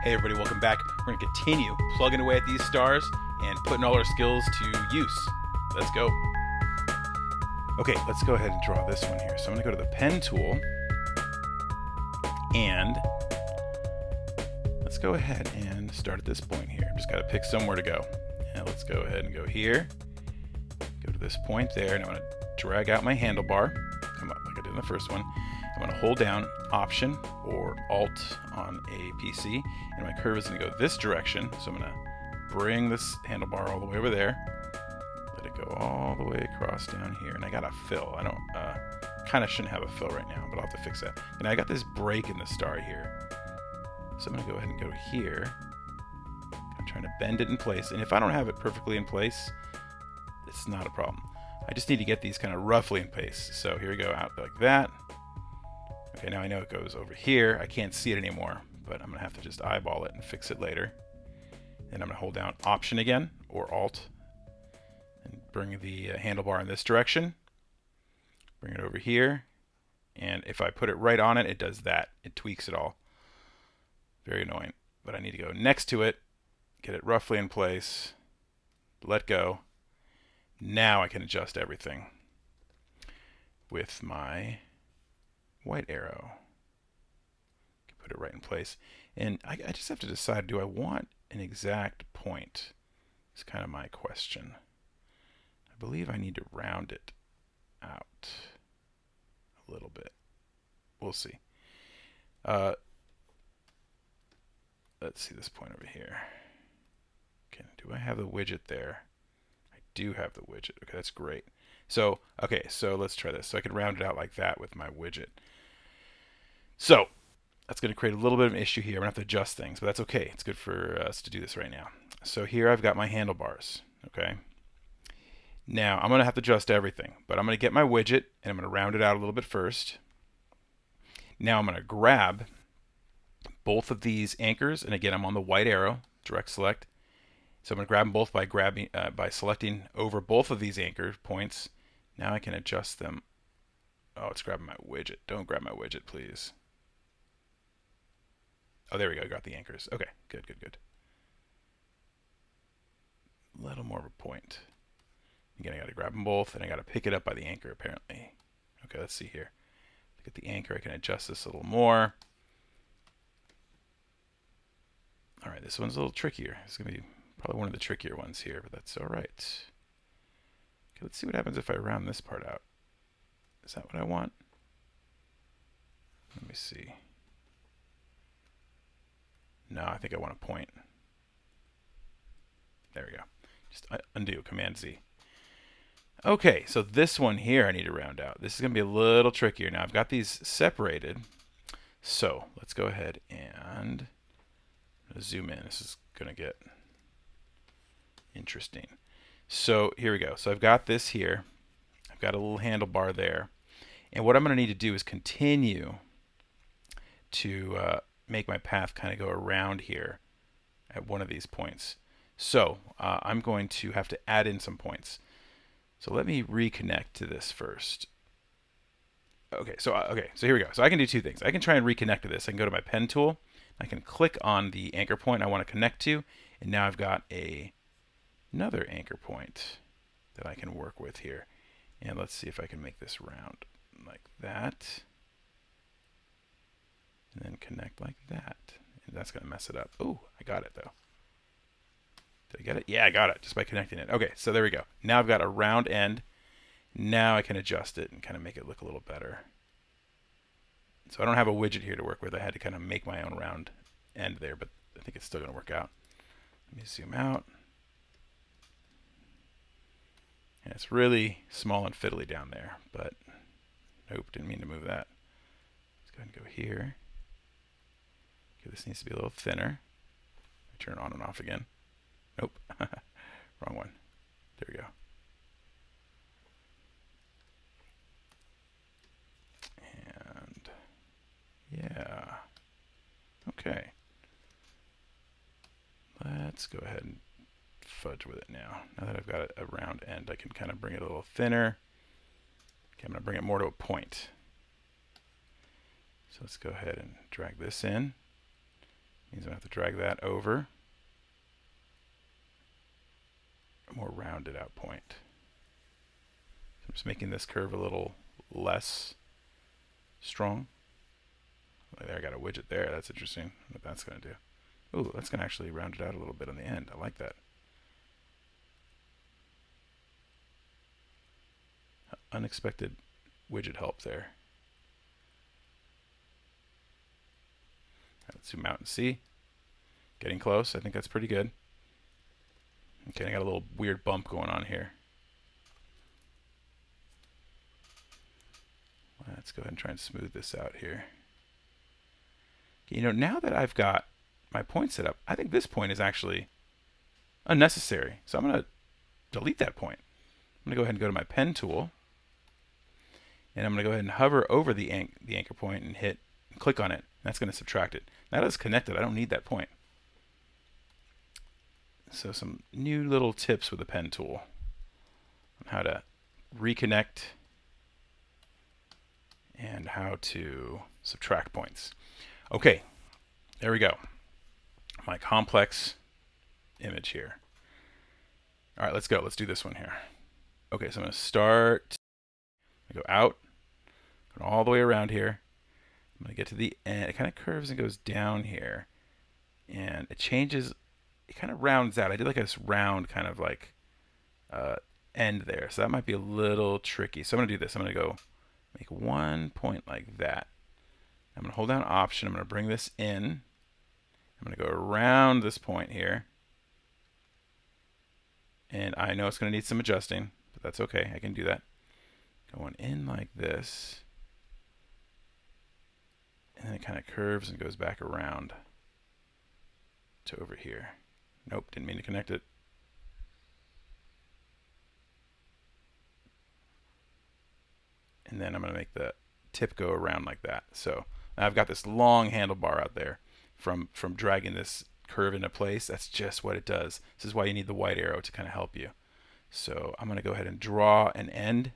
Hey everybody, welcome back. We're going to continue plugging away at these stars and putting all our skills to use. Let's go. Okay, let's go ahead and draw this one here. So I'm going to go to the pen tool and let's go ahead and start at this point here. Just got to pick somewhere to go. And let's go ahead and go here. Go to this point there, and I'm going to drag out my handlebar. Come up like I did in the first one. I'm going to hold down Option or Alt on a PC, and my curve is going to go this direction. So I'm going to bring this handlebar all the way over there. Let it go all the way across down here, and I got a fill. I don't kind of shouldn't have a fill right now, but I'll have to fix that. And I got this break in the star here, so I'm going to go ahead and go here. I'm trying to bend it in place, and if I don't have it perfectly in place, it's not a problem. I just need to get these kind of roughly in place. So here we go, out like that. Okay, now I know it goes over here. I can't see it anymore, but I'm going to have to just eyeball it and fix it later. And I'm going to hold down Option again, or Alt, and bring the handlebar in this direction. Bring it over here. And if I put it right on it, it does that. It tweaks it all. Very annoying. But I need to go next to it, get it roughly in place, let go. Now I can adjust everything with my white arrow. Put it right in place. And I just have to decide, do I want an exact point? It's kind of my question. I believe I need to round it out a little bit. We'll see. Let's see this point over here. Okay, do I have the widget there? I do have the widget. Okay, that's great. So, okay, so let's try this. So I can round it out like that with my widget. So that's going to create a little bit of an issue here. I'm going to have to adjust things, but that's okay. It's good for us to do this right now. So here I've got my handlebars. Okay. Now I'm going to have to adjust everything, but I'm going to get my widget and I'm going to round it out a little bit first. Now I'm going to grab both of these anchors, and again I'm on the white arrow, direct select. So I'm going to grab them both by selecting over both of these anchor points. Now I can adjust them. Oh, it's grabbing my widget. Don't grab my widget, please. Oh, there we go. I got the anchors. Okay, good, good, good. A little more of a point. Again, I got to grab them both, and I got to pick it up by the anchor, apparently. Okay, let's see here. Look at the anchor. I can adjust this a little more. All right, this one's a little trickier. It's going to be probably one of the trickier ones here, but that's all right. Okay, let's see what happens if I round this part out. Is that what I want? Let me see. No, I think I want a point. There we go. Just undo, Command Z. Okay, so this one here I need to round out. This is going to be a little trickier. Now I've got these separated. So let's go ahead and zoom in. This is going to get interesting. So here we go. So I've got this here. I've got a little handlebar there. And what I'm going to need to do is continue to make my path kind of go around here at one of these points. So I'm going to have to add in some points. So let me reconnect to this first. Okay, so here we go. So I can do two things. I can try and reconnect to this. I can go to my pen tool. I can click on the anchor point I want to connect to, and now I've got another anchor point that I can work with here. And let's see if I can make this round like that. And then connect like that. And that's going to mess it up. Oh, I got it though. Did I get it? Yeah, I got it just by connecting it. Okay, so there we go. Now I've got a round end. Now I can adjust it and kind of make it look a little better. So I don't have a widget here to work with. I had to kind of make my own round end there, but I think it's still going to work out. Let me zoom out. And it's really small and fiddly down there, but nope, didn't mean to move that. Let's go ahead and go here. Okay, this needs to be a little thinner. Turn it on and off again. Nope, wrong one. There we go. And yeah, okay. Let's go ahead and fudge with it now. Now that I've got a round end, I can kind of bring it a little thinner. Okay, I'm going to bring it more to a point. So let's go ahead and drag this in. Means I have to drag that over a more rounded out point. So I'm just making this curve a little less strong. There, I got a widget there. That's interesting. What that's going to do. Ooh, that's going to actually round it out a little bit on the end. I like that. Unexpected widget help there. Let's zoom out and see. Getting close. I think that's pretty good. Okay, I got a little weird bump going on here. Let's go ahead and try and smooth this out here. You know, now that I've got my point set up, I think this point is actually unnecessary. So I'm going to delete that point. I'm going to go ahead and go to my pen tool. And I'm going to go ahead and hover over the anchor point and click on it. That's going to subtract it. Now that it's connected, I don't need that point. So some new little tips with the pen tool on how to reconnect and how to subtract points. Okay, there we go. My complex image here. All right, let's go. Let's do this one here. Okay, so I'm going to start. Go out, go all the way around here. I'm going to get to the end. It kind of curves and goes down here. And it changes, it kind of rounds out. I did like this round kind of like end there. So that might be a little tricky. So I'm going to do this. I'm going to go make one point like that. I'm going to hold down Option. I'm going to bring this in. I'm going to go around this point here. And I know it's going to need some adjusting, but that's okay. I can do that. Going in like this. And then it kind of curves and goes back around to over here. Nope, didn't mean to connect it. And then I'm going to make the tip go around like that. So now I've got this long handlebar out there from dragging this curve into place. That's just what it does. This is why you need the white arrow to kind of help you. So I'm going to go ahead and draw an end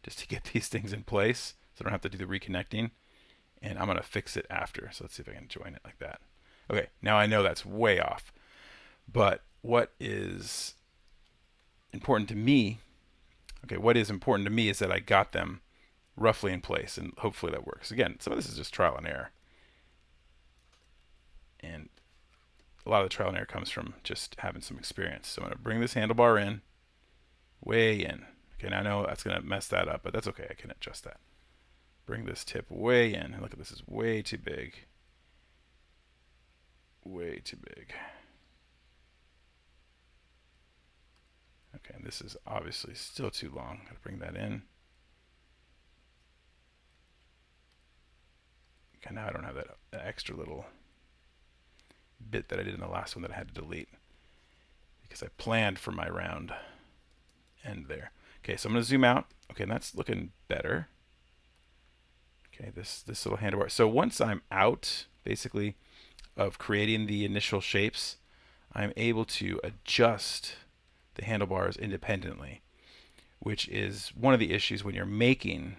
just to get these things in place so I don't have to do the reconnecting. And I'm going to fix it after. So let's see if I can join it like that. Okay, now I know that's way off. But what is important to me, is that I got them roughly in place, and hopefully that works. Again, some of this is just trial and error. And a lot of the trial and error comes from just having some experience. So I'm going to bring this handlebar in, way in. Okay, now I know that's going to mess that up, but that's okay. I can adjust that. Bring this tip way in. And look at this, is way too big. Way too big. Okay, and this is obviously still too long. Gotta bring that in. Okay, now I don't have that extra little bit that I did in the last one that I had to delete because I planned for my round end there. Okay, so I'm gonna zoom out. Okay, and that's looking better. Okay, this little handlebar. So once I'm out, basically, of creating the initial shapes, I'm able to adjust the handlebars independently, which is one of the issues when you're making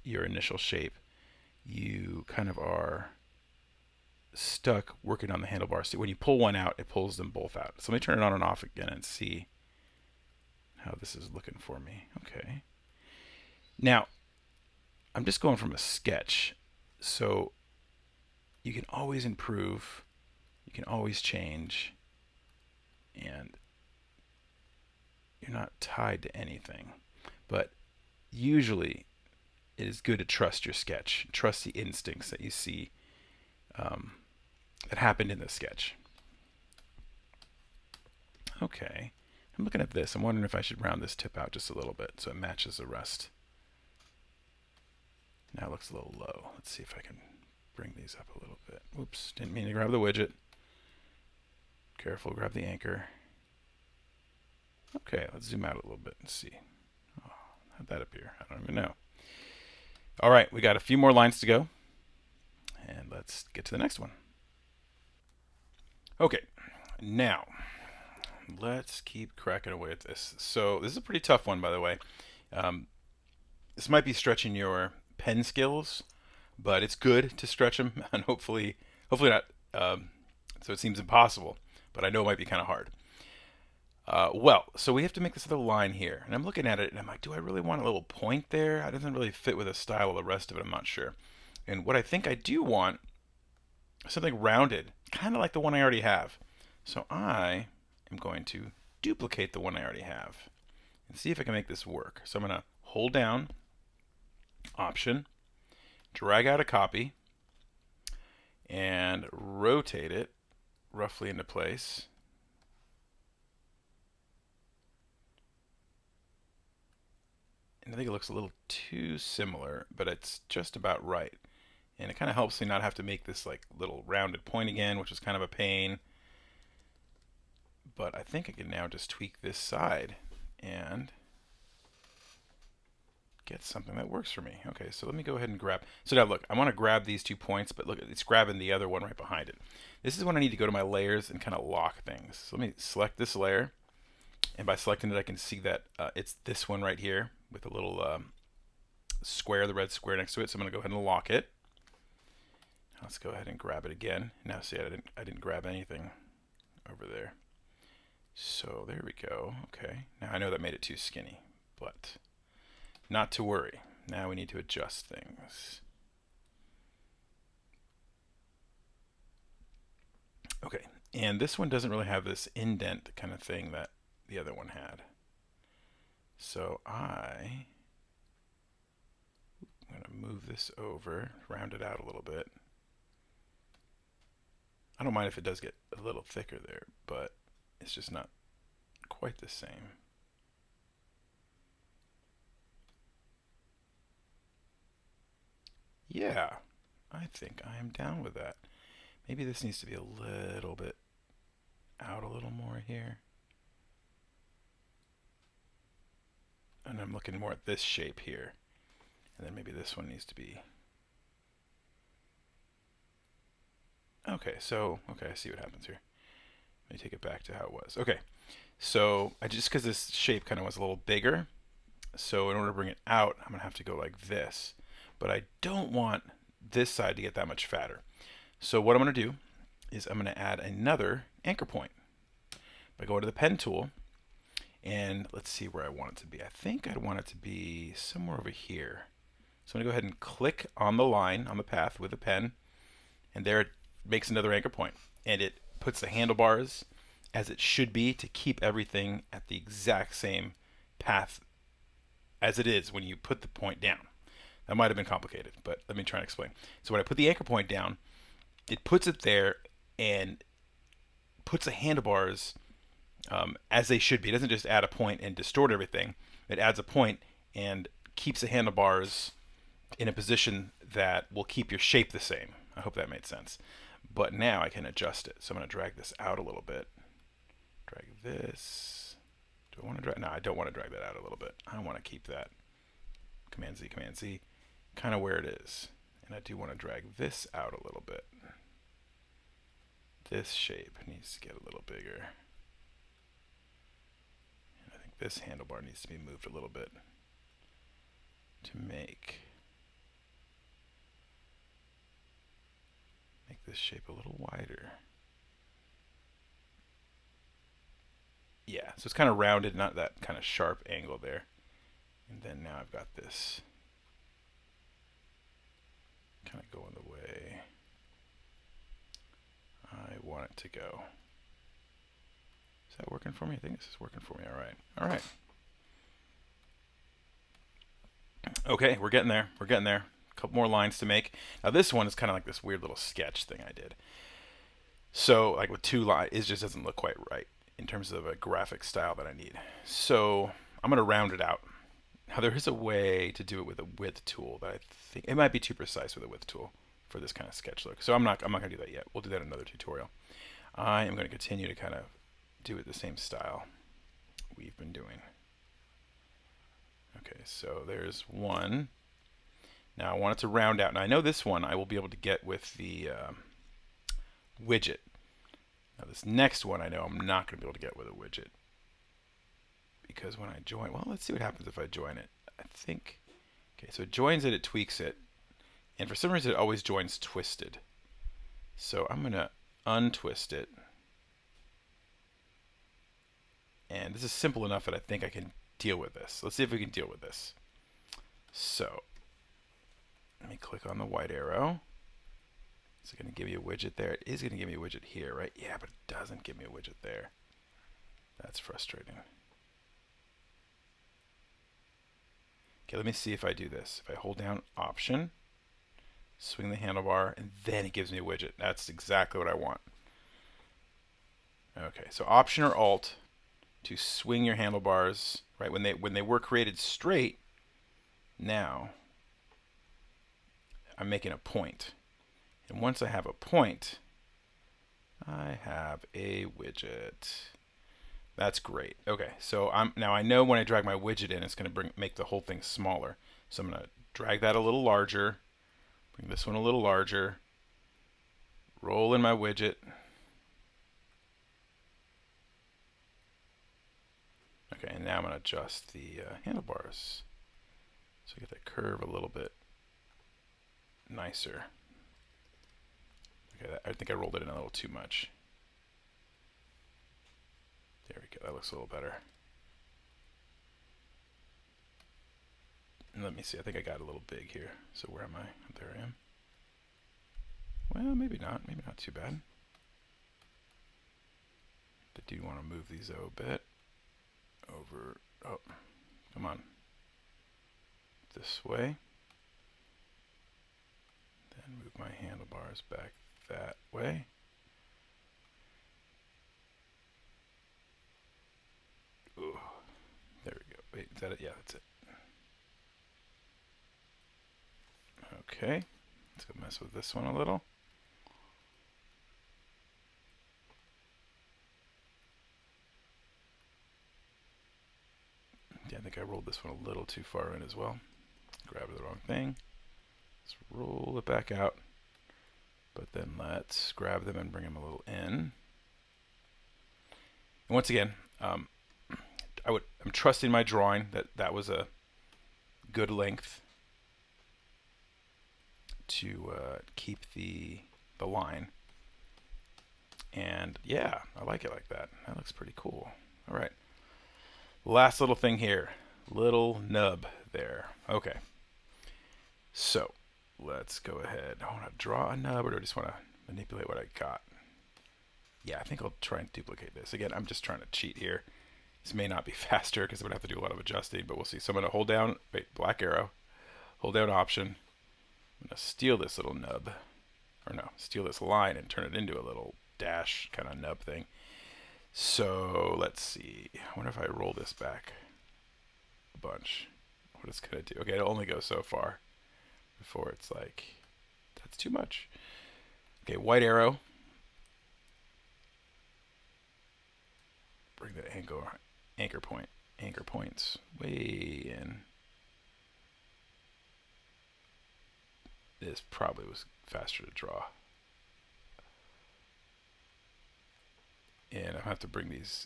your initial shape. You kind of are stuck working on the handlebars. So when you pull one out, it pulls them both out. So let me turn it on and off again and see how this is looking for me. Okay. Now, I'm just going from a sketch, so you can always improve, you can always change, and you're not tied to anything. But usually it is good to trust your sketch, trust the instincts that you see that happened in the sketch. Okay, I'm looking at this. I'm wondering if I should round this tip out just a little bit so it matches the rest. Now it looks a little low. Let's see if I can bring these up a little bit. Oops, didn't mean to grab the widget. Careful, grab the anchor. Okay, let's zoom out a little bit and see. Oh, how'd that appear? I don't even know. All right, we got a few more lines to go. And let's get to the next one. Okay, now let's keep cracking away at this. So this is a pretty tough one, by the way. This might be stretching your pen skills, but it's good to stretch them and hopefully not So it seems impossible, but I know it might be kind of hard. So we have to make this other line here. And I'm looking at it and I'm like, do I really want a little point there? It doesn't really fit with the style of the rest of it. I'm not sure. And what I think I do want is something rounded, kind of like the one I already have. So I am going to duplicate the one I already have and see if I can make this work. So I'm going to hold down, Option, drag out a copy, and rotate it roughly into place. And I think it looks a little too similar, but it's just about right. And it kind of helps me not have to make this like little rounded point again, which is kind of a pain. But I think I can now just tweak this side and get something that works for me. Okay, so let me go ahead and grab. So now look, I want to grab these 2 points, but look, it's grabbing the other one right behind it. This is when I need to go to my layers and kind of lock things. So let me select this layer. And by selecting it, I can see that it's this one right here with a little square, the red square next to it. So I'm going to go ahead and lock it. Let's go ahead and grab it again. Now see, I didn't grab anything over there. So there we go. Okay. Now I know that made it too skinny, but not to worry. Now we need to adjust things. Okay. And this one doesn't really have this indent kind of thing that the other one had. So I'm going to move this over, round it out a little bit. I don't mind if it does get a little thicker there, but it's just not quite the same. Yeah, I think I am down with that. Maybe this needs to be a little bit out a little more here. And I'm looking more at this shape here. And then maybe this one needs to be... Okay, I see what happens here. Let me take it back to how it was. Okay, so just because this shape kind of was a little bigger, so in order to bring it out, I'm going to have to go like this. But I don't want this side to get that much fatter. So what I'm going to do is I'm going to add another anchor point. By going to the pen tool, and let's see where I want it to be. I think I'd want it to be somewhere over here. So I'm going to go ahead and click on the line on the path with a pen, and there it makes another anchor point. And it puts the handlebars as it should be to keep everything at the exact same path as it is when you put the point down. That might have been complicated, but let me try and explain. So when I put the anchor point down, it puts it there and puts the handlebars as they should be. It doesn't just add a point and distort everything. It adds a point and keeps the handlebars in a position that will keep your shape the same. I hope that made sense. But now I can adjust it. So I'm going to drag this out a little bit. Drag this. Do I want to drag? No, I don't want to drag that out a little bit. I want to keep that Command Z, kind of where it is. And I do want to drag this out a little bit. This shape needs to get a little bigger. And I think this handlebar needs to be moved a little bit to make this shape a little wider. Yeah, so it's kind of rounded, not that kind of sharp angle there. And then now I've got this kind of going the way I want it to go. Is that working for me? I think this is working for me. All right. All right. Okay, we're getting there. We're getting there. A couple more lines to make. Now this one is kind of like this weird little sketch thing I did. So like with 2 lines, it just doesn't look quite right in terms of a graphic style that I need. So I'm going to round it out. Now there is a way to do it with a width tool that I think it might be too precise with a width tool for this kind of sketch look. So I'm not going to do that yet. We'll do that in another tutorial. I am going to continue to kind of do it the same style we've been doing. Okay, so there's one. Now I want it to round out. Now I know this one I will be able to get with the widget. Now this next one I know I'm not going to be able to get with a widget. Because when I join, well, let's see what happens if I join it. I think, okay, so it joins it, it tweaks it. And for some reason it always joins twisted. So I'm going to untwist it. And this is simple enough that I think I can deal with this. Let's see if we can deal with this. So let me click on the white arrow. Is it going to give me a widget there? It is going to give me a widget here, right? Yeah, but it doesn't give me a widget there. That's frustrating. Okay, let me see if I do this. If I hold down Option, swing the handlebar, and then it gives me a widget. That's exactly what I want. Okay, so Option or Alt to swing your handlebars, right? When they were created straight, now I'm making a point. And once I have a point, I have a widget. That's great. Okay, so now I know when I drag my widget in, it's going to make the whole thing smaller. So I'm going to drag that a little larger, bring this one a little larger, roll in my widget. Okay, and now I'm going to adjust the handlebars so I get that curve a little bit nicer. Okay, I think I rolled it in a little too much. There we go, that looks a little better. And let me see, I think I got a little big here. So where am I? There I am. Well, maybe not too bad. But do you want to move these a bit over? Oh, come on. This way. Then move my handlebars back that way. Ooh, there we go. Wait, is that it? Yeah, that's it. Okay, let's go mess with this one a little. Yeah, I think I rolled this one a little too far in as well. Grabbed the wrong thing. Let's roll it back out. But then let's grab them and bring them a little in. And once again, I'm trusting my drawing that was a good length to keep the line. And yeah, I like it like that. That looks pretty cool. All right. Last little thing here. Little nub there. Okay. So let's go ahead. I want to draw a nub, or do I just want to manipulate what I got? Yeah, I think I'll try and duplicate this. Again, I'm just trying to cheat here. This may not be faster because I'm going to have to do a lot of adjusting, but we'll see. So I'm going to hold down, black arrow, hold down Option. I'm going to steal this little nub, or no, steal this line and turn it into a little dash kind of nub thing. So let's see. I wonder if I roll this back a bunch, what it's going to do. Okay, it'll only go so far before it's like, that's too much. Okay, white arrow. Bring the anchor points way in. This probably was faster to draw. And I have to bring these,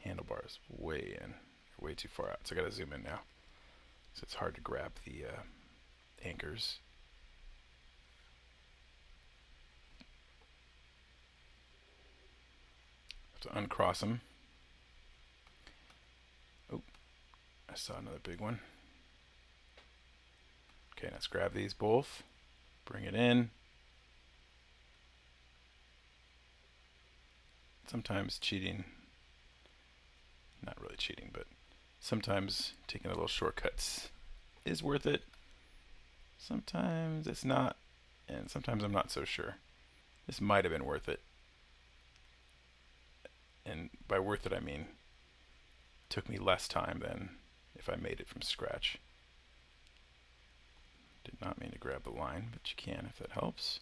handlebars way in, way too far out. So I gotta zoom in now. So it's hard to grab the anchors. Have to uncross them. Oh, I saw another big one. Okay, let's grab these both, bring it in. Sometimes cheating, not really cheating, but sometimes taking a little shortcuts is worth it. Sometimes it's not, and sometimes I'm not so sure. This might have been worth it. And by worth it, I mean it took me less time than if I made it from scratch. Did not mean to grab the line, but you can if that helps.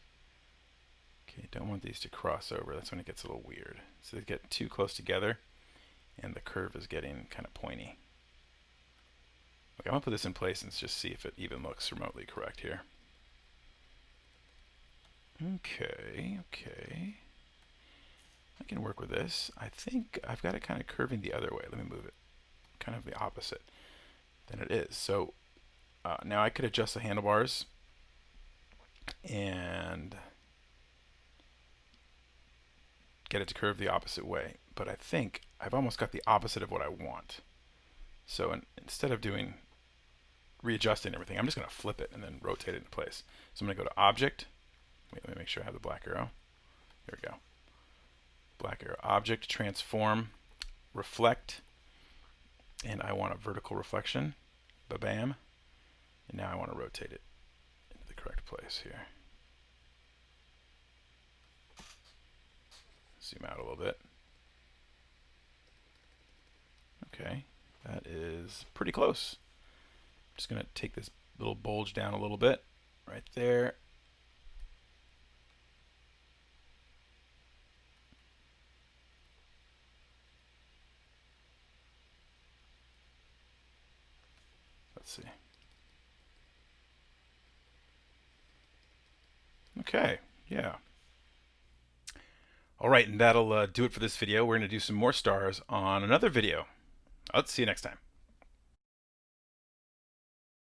Okay, don't want these to cross over. That's when it gets a little weird. So they get too close together, and the curve is getting kind of pointy. Okay, I'm going to put this in place and just see if it even looks remotely correct here. Okay. I can work with this. I think I've got it kind of curving the other way. Let me move it kind of the opposite than it is. So now I could adjust the handlebars, and get it to curve the opposite way. But I think I've almost got the opposite of what I want. So instead of readjusting everything, I'm just going to flip it and then rotate it into place. So I'm going to go to Object. Wait, let me make sure I have the black arrow. Here we go. Black arrow, Object, Transform, Reflect, and I want a vertical reflection. Ba-bam. And now I want to rotate it into the correct place here. Zoom out a little bit. Okay, that is pretty close. I'm just going to take this little bulge down a little bit right there. Let's see. Okay, yeah. All right, and that'll do it for this video. We're going to do some more stars on another video. Let's see you next time.